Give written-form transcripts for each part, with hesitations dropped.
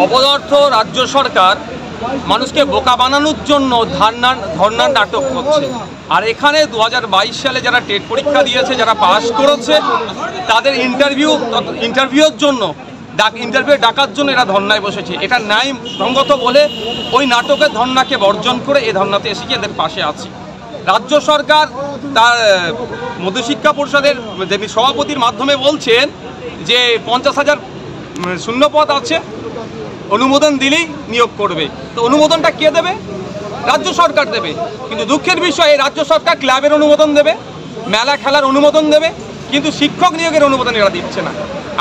অপদার্থ রাজ্য সরকার মানুষকে বোকা বানানোর জন্য ধর্নার নাটক করছে। আর এখানে 2022 সালে যারা টেট পরীক্ষা দিয়েছে, যারা পাস করেছে, তাদের ইন্টারভিউর জন্য ইন্টারভিউ ডাকার জন্য এরা ধর্নায় বসেছে। এটা ন্যায় সঙ্গত বলে ওই নাটকের ধর্নাকে বর্জন করে এই ধর্নাতে এসে এদের পাশে আছি। রাজ্য সরকার তার মধ্যশিক্ষা পরিষদের যিনি সভাপতির মাধ্যমে বলছেন যে 50,000 শূন্যপদ আছে, অনুমোদন দিলেই নিয়োগ করবে। তো অনুমোদনটা কে দেবে? রাজ্য সরকার দেবে। কিন্তু দুঃখের বিষয়, এই রাজ্য সরকার ক্লাবের অনুমোদন দেবে, মেলা খেলার অনুমোদন দেবে, কিন্তু শিক্ষক নিয়োগের অনুমোদন এরা দিচ্ছে না।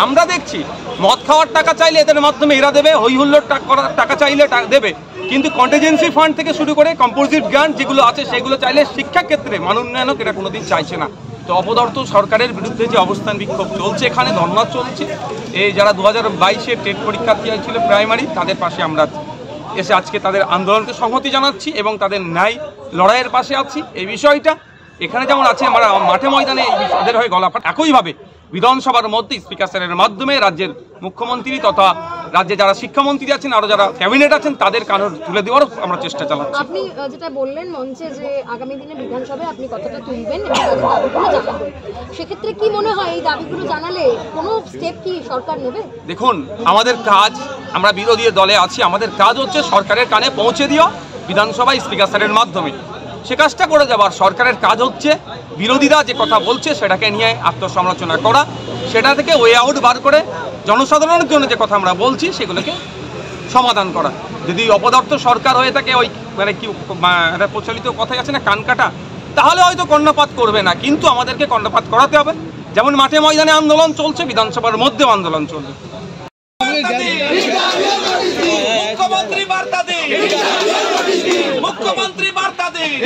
আমরা দেখছি মদ খাওয়ার টাকা চাইলে এদের মাধ্যমে এরা দেবে, হই হুল্লোড় করার টাকা চাইলে দেবে, কিন্তু কন্টিজেন্সি ফান্ড থেকে শুরু করে কম্পোজিট গ্রান্ট যেগুলো আছে সেগুলো চাইলে শিক্ষাক্ষেত্রে মান উন্নয়নক এরা কোনোদিন চাইছে না। তো অপদার্থ সরকারের বিরুদ্ধে যে অবস্থান বিক্ষোভ চলছে, এখানে ধর্না চলছে। এই যারা 2022-এ টেট পরীক্ষার্থী ছিল প্রাইমারি, তাদের পাশে আমরা এসে আজকে তাদের আন্দোলনকে সংহতি জানাচ্ছি এবং তাদের ন্যায় লড়াইয়ের পাশে আছি। এই বিষয়টা এখানে যেমন আছে, আমরা মাঠে ময়দানে তাদের হয়ে গলা ফাট। একইভাবে বিধানসভার মধ্যে স্পিকার স্যারের মাধ্যমে রাজ্যের মুখ্যমন্ত্রী তথা রাজ্যে যারা শিক্ষামন্ত্রী আছেন, আরো যারা ক্যাবিনেট আছেন, তাদের কানে তুলে দেওয়ার আমরা চেষ্টা চালাচ্ছি। আপনি যেটা বললেন মঞ্চে যে আগামী দিনে বিধানসভায় আপনি কথাটা তুলবেন এবং দাবিগুলো জানাবেন, সেক্ষেত্রে কি মনে হয় এই দাবিগুলো জানালে কোনো স্টেপ কি সরকার নেবে? দেখুন, আমাদের কাজ, আমরা বিরোধী দলে আছি, আমাদের কাজ হচ্ছে সরকারের কানে পৌঁছে দিও বিধানসভায় স্পিকার স্যারের মাধ্যমে। সে কাজটা করে যাবার সরকারের কাজ হচ্ছে বিরোধীরা যে কথা বলছে সেটাকে নিয়ে আত্মসমালোচনা করা, সেটা থেকে ওয়ে আউট বার করে জনসাধারণের জন্য যে কথা আমরা বলছি সেগুলোকে সমাধান করা। যদি অপদার্থ সরকার হয়ে থাকে, ওই মানে কি একটা প্রচলিত কথাই আছে না, কান কাটা, তাহলে হয়তো কর্ণপাত করবে না, কিন্তু আমাদেরকে কর্ণপাত করাতে হবে। যেমন মাঠে ময়দানে আন্দোলন চলছে, বিধানসভার মধ্যেও আন্দোলন চলবে। মুখ্যমন্ত্রী বার্তা দিন, মুখ্যমন্ত্রী বার্তা দিন।